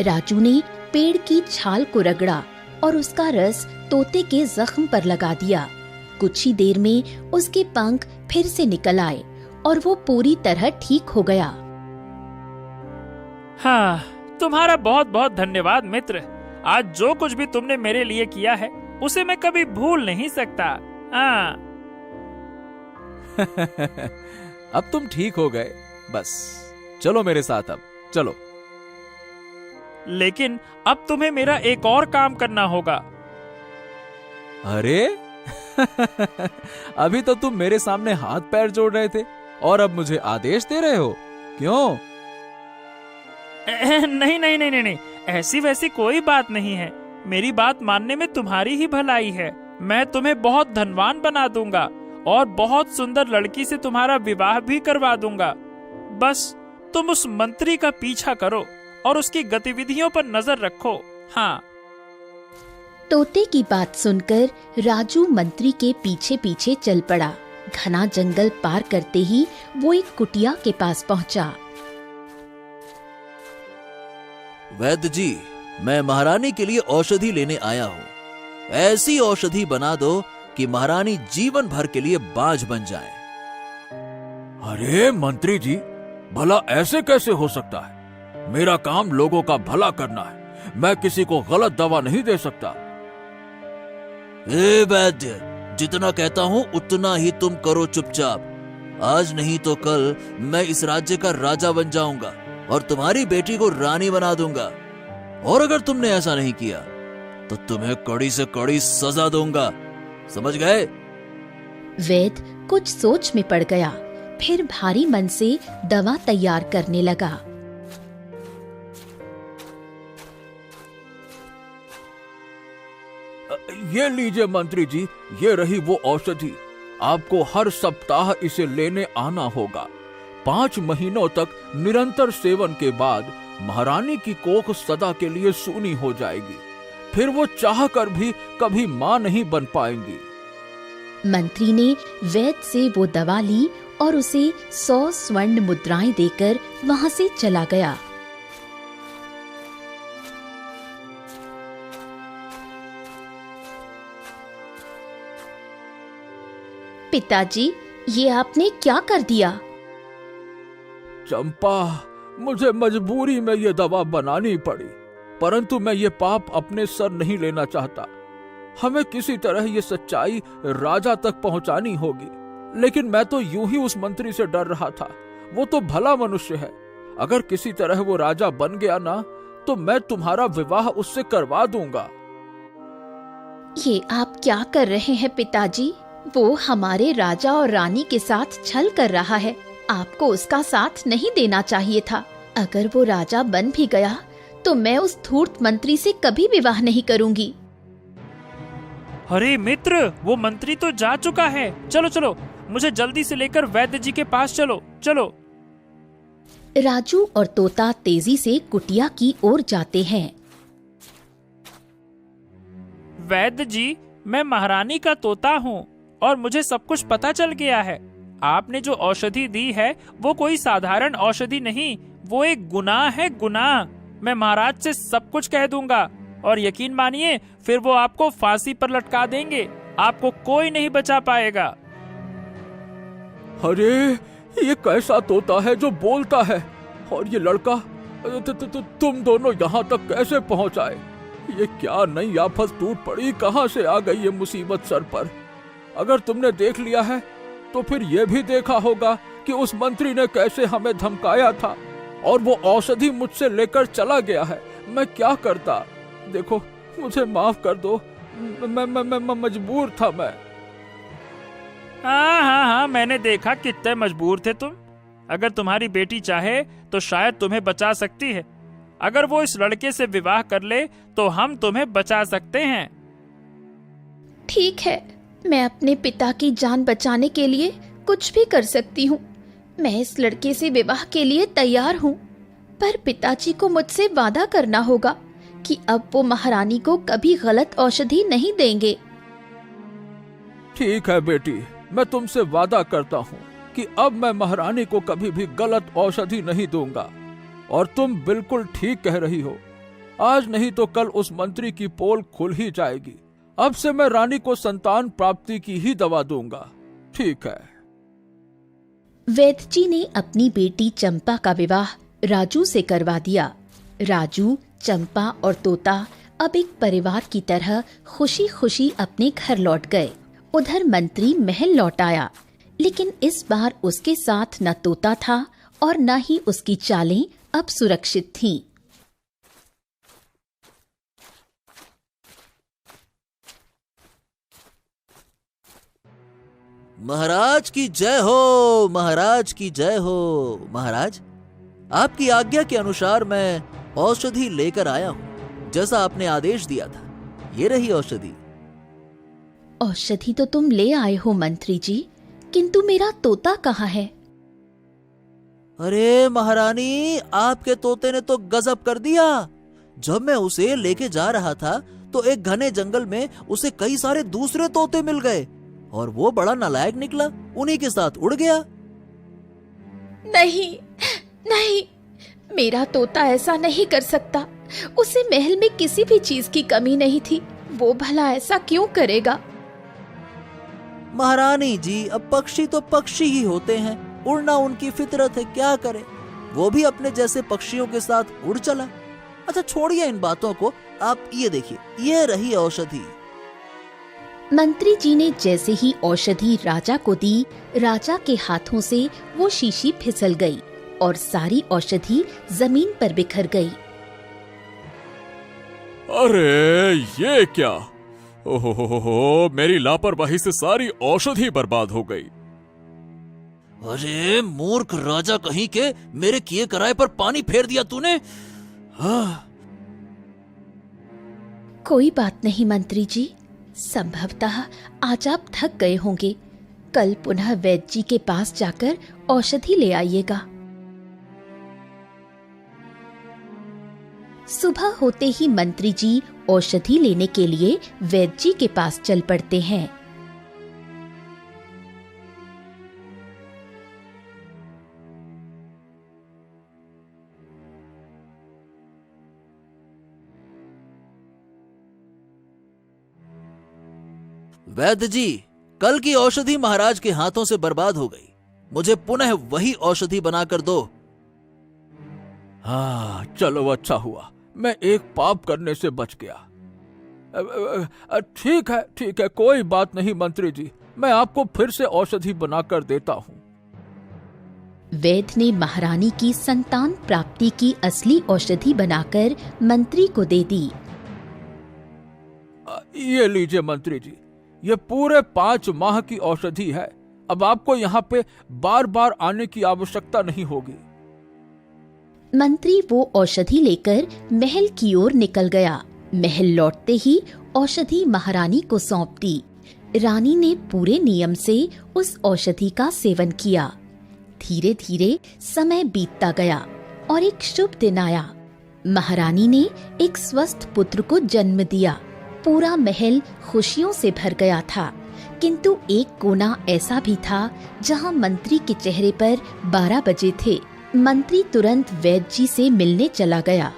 Speaker 2: राजू ने पेड़ की छाल को रगड़ा और उसका रस तोते के जख्म पर लगा दिया। कुछ ही देर में उसके पंख फिर से निकल आए और वो पूरी तरह ठीक हो गया।
Speaker 4: हाँ, तुम्हारा बहुत बहुत धन्यवाद मित्र। आज जो कुछ भी तुमने मेरे लिए किया है उसे मैं कभी भूल नहीं सकता। हाँ।
Speaker 7: अब तुम ठीक हो गए, बस चलो मेरे साथ, अब चलो।
Speaker 4: लेकिन अब तुम्हें मेरा एक और काम करना होगा।
Speaker 7: अरे अभी तो तुम मेरे सामने हाथ पैर जोड़ रहे थे और अब मुझे आदेश दे रहे हो, क्यों?
Speaker 4: नहीं नहीं नहीं नहीं, ऐसी वैसी कोई बात नहीं है। मेरी बात मानने में तुम्हारी ही भलाई है। मैं तुम्हें बहुत धनवान बना दूंगा और बहुत सुंदर लड़की से तुम्हारा विवाह भी करवा दूंगा। बस तुम उस मंत्री का पीछा करो और उसकी गतिविधियों पर नजर रखो। हाँ।
Speaker 2: तोते की बात सुनकर राजू मंत्री के पीछे पीछे चल पड़ा। घना जंगल पार करते ही वो एक कुटिया के पास पहुंचा।
Speaker 5: वैद्य जी, मैं महारानी के लिए औषधि लेने आया हूँ। ऐसी औषधि बना दो कि महारानी जीवन भर के लिए बाज बन जाए।
Speaker 1: अरे मंत्री जी, भला ऐसे कैसे हो सकता है? मेरा काम लोगों का भला करना है। मैं किसी को गलत दवा नहीं दे सकता।
Speaker 5: ए वैद्य, जितना कहता हूँ उतना ही तुम करो चुपचाप। आज नहीं तो कल मैं इस राज्य का राजा बन जाऊंगा और तुम्हारी बेटी को रानी बना दूंगा। और अगर तुमने ऐसा नहीं किया तो तुम्हें कड़ी से कड़ी सजा दूंगा, समझ गए?
Speaker 2: वैद कुछ सोच में पड़ गया, फिर भारी मन से दवा तैयार करने लगा।
Speaker 7: ये लीजिए मंत्री जी, ये रही वो औषधि। आपको हर सप्ताह इसे लेने आना होगा। 5 महीनों तक निरंतर सेवन के बाद महारानी की कोख सदा के लिए सूनी हो जाएगी। फिर वो चाहकर भी कभी मां नहीं बन पाएंगी।
Speaker 2: मंत्री ने वैद से वो दवा ली और उसे 100 स्वर्ण मुद्राएं देकर वहां से चला गया। पिताजी, ये आपने क्या कर दिया?
Speaker 7: चंपा, मुझे मजबूरी में ये दवा बनानी पड़ी, परंतु मैं ये पाप अपने सर नहीं लेना चाहता। हमें किसी तरह ये सच्चाई राजा तक पहुंचानी होगी। लेकिन मैं तो यूं ही उस मंत्री से डर रहा था। वो तो भला मनुष्य है। अगर किसी तरह वो राजा बन गया ना, तो मैं तुम्हारा विवाह उससे करवा दूंगा।
Speaker 2: ये आप क्या कर रहे हैं पिताजी? वो हमारे राजा और रानी के साथ छल कर रहा है। आपको उसका साथ नहीं देना चाहिए था। अगर वो राजा बन भी गया तो मैं उस धूर्त मंत्री से कभी विवाह नहीं करूंगी।
Speaker 4: अरे मित्र, वो मंत्री तो जा चुका है। चलो चलो, मुझे जल्दी से लेकर वैद्य जी के पास चलो। चलो।
Speaker 2: राजू और तोता तेजी से कुटिया की ओर जाते हैं।
Speaker 4: वैद्य जी, मैं महारानी का तोता हूँ और मुझे सब कुछ पता चल गया है। आपने जो औषधि दी है वो कोई साधारण औषधि नहीं, वो एक गुनाह है, गुनाह। मैं महाराज से सब कुछ कह दूंगा और यकीन मानिए फिर वो आपको फांसी पर लटका देंगे। आपको कोई नहीं बचा पाएगा।
Speaker 7: अरे, ये कैसा तोता है जो बोलता है? और ये लड़का तुम दोनों यहाँ तक कैसे पहुँच आए? ये क्या नई आफत टूट पड़ी? कहाँ से आ गई ये मुसीबत सर पर? अगर तुमने देख लिया है तो फिर यह भी देखा होगा कि उस मंत्री ने कैसे हमें धमकाया था और वो औषधि मुझसे लेकर चला गया है। मैं क्या करता? देखो, मुझे माफ कर दो। मैं मजबूर था। मैं
Speaker 4: हाँ, मैंने देखा कितने मजबूर थे तुम। अगर तुम्हारी बेटी चाहे तो शायद तुम्हें बचा सकती है। अगर वो इस लड़के से विवाह कर ले तो हम तुम्हें बचा सकते हैं।
Speaker 2: ठीक है, मैं अपने पिता की जान बचाने के लिए कुछ भी कर सकती हूँ। मैं इस लड़के से विवाह के लिए तैयार हूँ, पर पिताजी को मुझसे वादा करना होगा कि अब वो महारानी को कभी गलत औषधि नहीं देंगे।
Speaker 7: ठीक है बेटी, मैं तुमसे वादा करता हूँ कि अब मैं महारानी को कभी भी गलत औषधि नहीं दूंगा। और तुम बिल्कुल ठीक कह रही हो। आज नहीं तो कल उस मंत्री की पोल खुल ही जाएगी। अब से मैं रानी को संतान प्राप्ति की ही दवा दूंगा। ठीक है।
Speaker 2: वैद्य जी ने अपनी बेटी चंपा का विवाह राजू से करवा दिया। राजू, चंपा और तोता अब एक परिवार की तरह खुशी खुशी अपने घर लौट गए। उधर मंत्री महल लौट आया, लेकिन इस बार उसके साथ न तोता था और न ही उसकी चालें अब सुरक्षित थीं।
Speaker 5: महाराज की जय हो, महाराज की जय हो। महाराज, आपकी आज्ञा के अनुसार मैं औषधि लेकर आया हूँ, जैसा आपने आदेश दिया था। ये रही औषधि।
Speaker 2: औषधि तो तुम ले आए हो मंत्री जी, किंतु मेरा तोता कहाँ है?
Speaker 5: अरे महारानी, आपके तोते ने तो गजब कर दिया। जब मैं उसे लेके जा रहा था तो एक घने जंगल में उसे कई सारे दूसरे तोते मिल गए और वो बड़ा नालायक निकला, उन्हीं के साथ उड़ गया।
Speaker 2: नहीं नहीं, मेरा तोता ऐसा नहीं कर सकता। उसे महल में किसी भी चीज की कमी नहीं थी। वो भला ऐसा क्यों करेगा?
Speaker 5: महारानी जी, अब पक्षी तो पक्षी ही होते हैं, उड़ना उनकी फितरत है, क्या करे। वो भी अपने जैसे पक्षियों के साथ उड़ चला। अच्छा छोड़िए इन बातों को, आप ये देखिए, ये रही औषधि।
Speaker 2: मंत्री जी ने जैसे ही औषधि राजा को दी, राजा के हाथों से वो शीशी फिसल गई और सारी औषधि जमीन पर बिखर गई।
Speaker 1: अरे ये क्या? ओहो, मेरी लापरवाही से सारी औषधि बर्बाद हो गई।
Speaker 5: अरे मूर्ख राजा कहीं के, मेरे किए कराए पर पानी फेर दिया तूने। हाँ।
Speaker 2: कोई बात नहीं मंत्री जी, संभवतः आज आप थक गए होंगे। कल पुनः वैद्य जी के पास जाकर औषधि ले आइएगा। सुबह होते ही मंत्री जी औषधि लेने के लिए वैद्य जी के पास चल पड़ते हैं।
Speaker 5: वैद्य जी, कल की औषधि महाराज के हाथों से बर्बाद हो गई। मुझे पुनः वही औषधि बनाकर दो।
Speaker 7: हाँ, चलो अच्छा हुआ, मैं एक पाप करने से बच गया। ठीक है, कोई बात नहीं मंत्री जी, मैं आपको फिर से औषधि बनाकर देता हूँ।
Speaker 2: वैद्य ने महारानी की संतान प्राप्ति की असली औषधि बनाकर मंत्री को दे दी।
Speaker 7: ये लीजिए मंत्री जी, ये पूरे 5 माह की औषधि है। अब आपको यहाँ पे बार बार आने की आवश्यकता नहीं होगी।
Speaker 2: मंत्री वो औषधि लेकर महल की ओर निकल गया। महल लौटते ही औषधि महारानी को सौंप दी। रानी ने पूरे नियम से उस औषधि का सेवन किया। धीरे धीरे समय बीतता गया और एक शुभ दिन आया। महारानी ने एक स्वस्थ पुत्र को जन्म दिया। पूरा महल खुशियों से भर गया था, किंतु एक कोना ऐसा भी था जहां मंत्री के चेहरे पर 12 बजे थे। मंत्री तुरंत वैद्य जी से मिलने चला गया।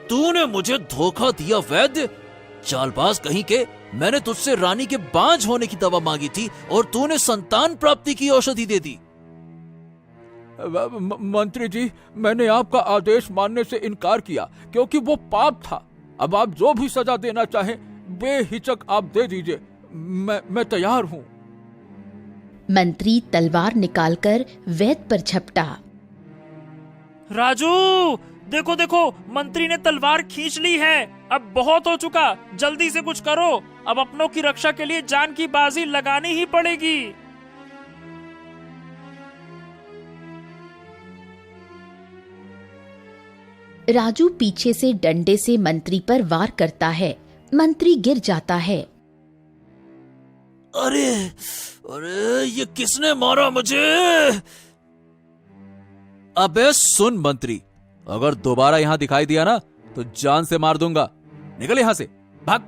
Speaker 5: तूने मुझे धोखा दिया वैद्य, चालबाज कहीं के। मैंने तुझसे रानी के बांझ होने की दवा मांगी थी और तूने संतान प्राप्ति की औषधि दे दी।
Speaker 7: मंत्री जी, मैंने आपका आदेश मानने से इनकार किया क्योंकि वो पाप था। अब आप जो भी सजा देना चाहें बेहिचक आप दे दीजिए, मैं तैयार हूँ।
Speaker 2: मंत्री तलवार निकालकर वैद्य पर झपटा।
Speaker 4: राजू, देखो देखो, मंत्री ने तलवार खींच ली है। अब बहुत हो चुका, जल्दी से कुछ करो। अब अपनों की रक्षा के लिए जान की बाजी लगानी ही पड़ेगी।
Speaker 2: राजू पीछे से डंडे से मंत्री पर वार करता है। मंत्री गिर जाता है।
Speaker 5: अरे अरे, ये किसने मारा मुझे?
Speaker 7: अबे सुन मंत्री, अगर दोबारा यहाँ दिखाई दिया ना तो जान से मार दूंगा। निकल यहाँ से, भाग।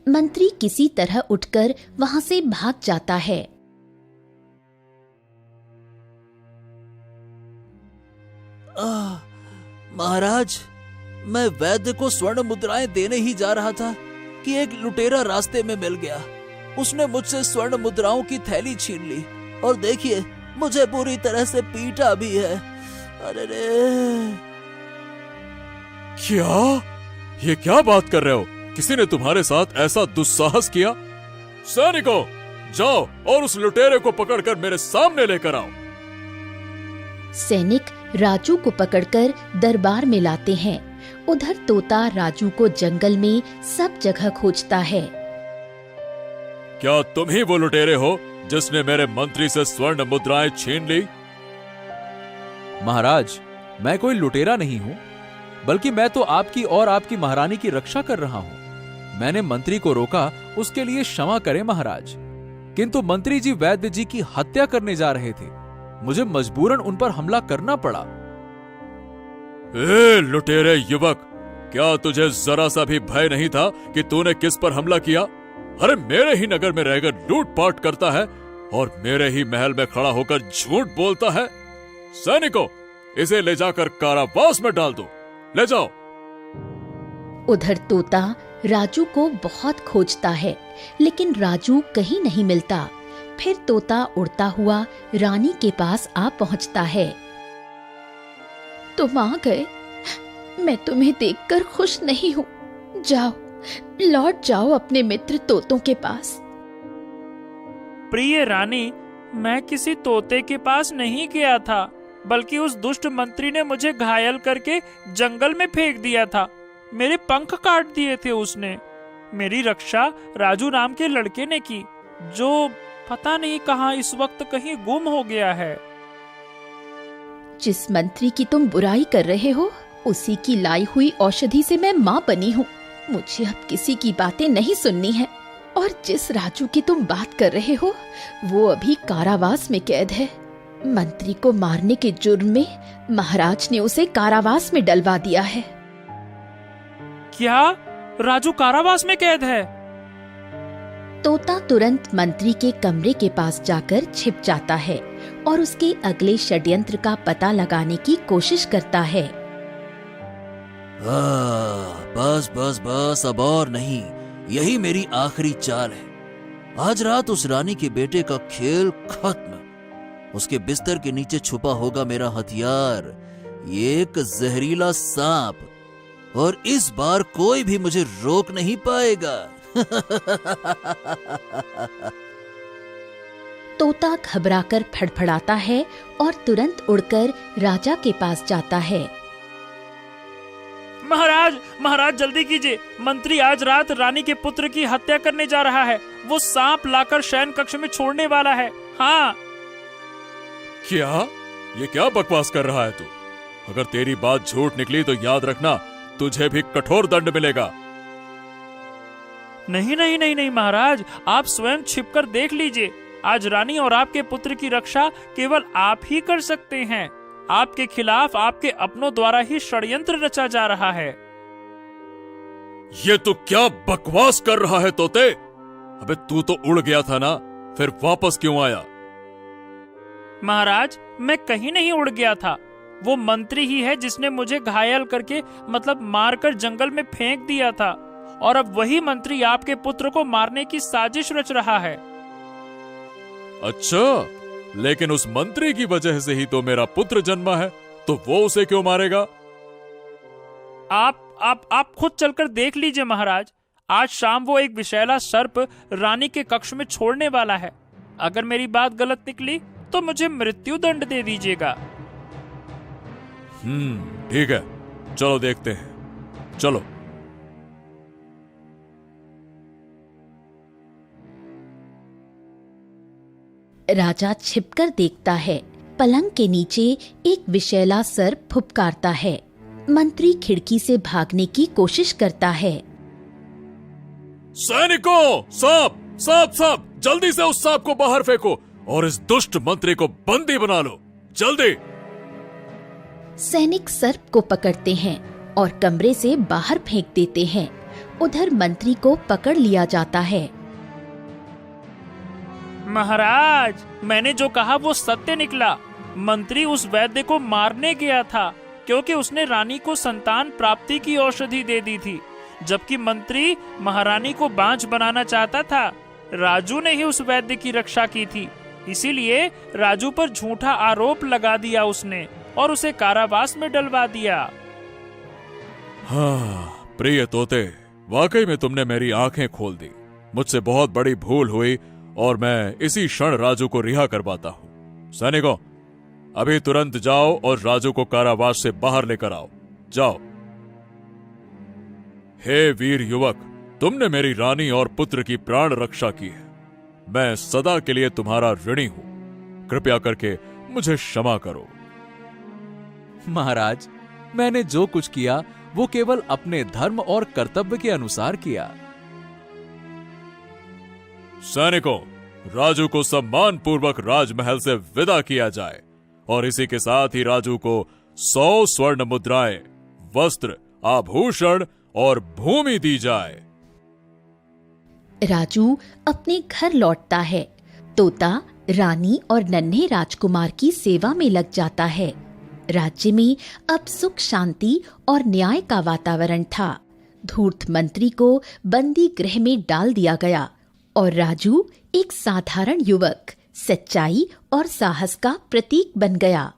Speaker 2: मंत्री किसी तरह उठकर वहां से भाग जाता है।
Speaker 5: महाराज, मैं वैद्य को स्वर्ण मुद्राएं देने ही जा रहा था कि एक लुटेरा रास्ते में मिल गया। उसने मुझसे स्वर्ण मुद्राओं की थैली छीन ली और देखिए, मुझे बुरी तरह से पीटा भी है। अरे रे!
Speaker 1: क्या? ये क्या बात कर रहे हो? किसी ने तुम्हारे साथ ऐसा दुस्साहस किया? सैनिकों, जाओ और उस लुटेरे को पकड़कर मेरे सामने लेकर आओ।
Speaker 2: सैनिक राजू को पकड़कर दरबार में लाते हैं। उधर तोता राजू को जंगल में सब जगह खोजता है।
Speaker 1: क्या तुम ही वो लुटेरे हो जिसने मेरे मंत्री से स्वर्ण मुद्राएं छीन ली?
Speaker 7: महाराज, मैं कोई लुटेरा नहीं हूँ, बल्कि मैं तो आपकी और आपकी महारानी की रक्षा कर रहा हूँ। मैंने मंत्री को रोका, उसके लिए क्षमा करें महाराज। किंतु मंत्री जी वैद्य जी की हत्या करने जा रहे थे, मुझे मजबूरन उन पर हमला करना पड़ा।
Speaker 1: ए लुटेरे युवक, क्या तुझे जरा सा भी भय नहीं था कि तूने किस पर हमला किया? अरे मेरे ही नगर में रहकर लूटपाट करता है और मेरे ही महल में खड़ा होकर झूठ बोलता है। सैनिकों, इसे ले जाकर कारावास में डाल दो। ले जाओ।
Speaker 2: उधर तोता राजू को बहुत खोजता है, लेकिन राजू कहीं नहीं मिलता। फिर तोता उड़ता हुआ रानी के पास आ पहुंचता है। तुम आ गए, मैं तुम्हें देखकर खुश नहीं हूँ। जाओ, लौट जाओ अपने मित्र तोतों के पास।
Speaker 4: प्रिय रानी, मैं किसी तोते के पास नहीं गया था, बल्कि उस दुष्ट मंत्री ने मुझे घायल करके जंगल में फेंक दिया था। मेरे पंख काट दिए थे उसने। मेरी रक्षा राजू नाम के लड़के ने की, जो पता नहीं कहाँ इस वक्त कहीं गुम हो गया है।
Speaker 2: जिस मंत्री की तुम बुराई कर रहे हो, उसी की लाई हुई औषधि से मैं माँ बनी हूँ। मुझे अब किसी की बातें नहीं सुननी है। और जिस राजू की तुम बात कर रहे हो, वो अभी कारावास में कैद है। मंत्री को मारने के जुर्म में महाराज ने उसे कारावास में डलवा दिया है।
Speaker 4: क्या राजू कारावास में कैद है?
Speaker 2: तोता तुरंत मंत्री के कमरे के पास जाकर छिप जाता है और उसके अगले षड्यंत्र का पता लगाने की कोशिश करता है।
Speaker 5: बस बस बस, अब और नहीं, यही मेरी आखिरी चाल है। आज रात उस रानी के बेटे का खेल खत्म। उसके बिस्तर के नीचे छुपा होगा मेरा हथियार, एक जहरीला सांप, और इस बार कोई भी मुझे रोक नहीं पाएगा।
Speaker 2: तोता घबराकर फड़फड़ाता है और तुरंत उड़कर राजा के पास जाता है।
Speaker 4: महाराज, महाराज जल्दी कीजिए, मंत्री आज रात रानी के पुत्र की हत्या करने जा रहा है। वो सांप लाकर शयन कक्ष में छोड़ने वाला है। हाँ।
Speaker 1: क्या? ये क्या बकवास कर रहा है तू? अगर तेरी बात झूठ निकली तो याद रखना, तुझे भी कठोर दंड मिलेगा।
Speaker 4: नहीं नहीं नहीं नहीं महाराज, आप स्वयं छिपकर देख लीजिए। आज रानी और आपके पुत्र की रक्षा केवल आप ही कर सकते हैं। आपके खिलाफ आपके अपनों द्वारा ही षड्यंत्र रचा जा रहा है।
Speaker 1: ये तू क्या बकवास कर रहा है तोते? अबे तू तो उड़ गया था ना, फिर वापस क्यों आया?
Speaker 4: महाराज, मैं कहीं नहीं उड़ गया था। वो मंत्री ही है जिसने मुझे घायल करके, मतलब मारकर जंगल में फेंक दिया था, और अब वही मंत्री आपके पुत्र को मारने की साजिश रच रहा है।
Speaker 1: अच्छा, लेकिन उस मंत्री की वजह से ही तो मेरा पुत्र जन्मा है, तो वो उसे क्यों मारेगा?
Speaker 4: आप खुद चलकर देख लीजिए महाराज। आज शाम वो एक विषैला सर्प रानी के कक्ष में छोड़ने वाला है। अगर मेरी बात गलत निकली तो मुझे मृत्यु दंड दे दीजिएगा।
Speaker 1: ठीक है, चलो देखते हैं, चलो।
Speaker 2: राजा छिपकर देखता है। पलंग के नीचे एक विषैला सर्प फुफकारता है। मंत्री खिड़की से भागने की कोशिश करता है।
Speaker 1: सैनिकों, सांप सांप सांप, जल्दी से उस सांप को बाहर फेंको और इस दुष्ट मंत्री को बंदी बना लो, जल्दी।
Speaker 2: सैनिक सर्प को पकड़ते हैं और कमरे से बाहर फेंक देते हैं। उधर मंत्री को पकड़ लिया जाता है।
Speaker 4: महाराज, मैंने जो कहा वो सत्य निकला। मंत्री उस वैद्य को मारने गया था क्योंकि उसने रानी को संतान प्राप्ति की औषधि दे दी थी, जबकि मंत्री महारानी को बांझ बनाना चाहता था। राजू ने ही उस वैद्य की रक्षा की थी, इसीलिए राजू पर झूठा आरोप लगा दिया उसने और उसे कारावास में डलवा दिया।
Speaker 1: हाँ प्रिय तोते, वाकई में तुमने मेरी आंखें खोल दी। मुझसे बहुत बड़ी भूल हुई और मैं इसी क्षण राजू को रिहा करवाता हूँ। सैनिकों, अभी तुरंत जाओ और राजू को कारावास से बाहर लेकर आओ, जाओ। हे वीर युवक, तुमने मेरी रानी और पुत्र की प्राण रक्षा की है। मैं सदा के लिए तुम्हारा ऋणी हूं। कृपया करके मुझे क्षमा करो।
Speaker 7: महाराज, मैंने जो कुछ किया वो केवल अपने धर्म और कर्तव्य के अनुसार किया।
Speaker 1: सैनिकों, राजू को सम्मान पूर्वक राजमहल से विदा किया जाए और इसी के साथ ही राजू को 100 स्वर्ण मुद्राएं, वस्त्र, आभूषण और भूमि दी जाए।
Speaker 2: राजू अपने घर लौटता है। तोता रानी और नन्हे राजकुमार की सेवा में लग जाता है। राज्य में अब सुख शांति और न्याय का वातावरण था। धूर्त मंत्री को बंदी गृह में डाल दिया गया और राजू एक साधारण युवक सच्चाई और साहस का प्रतीक बन गया।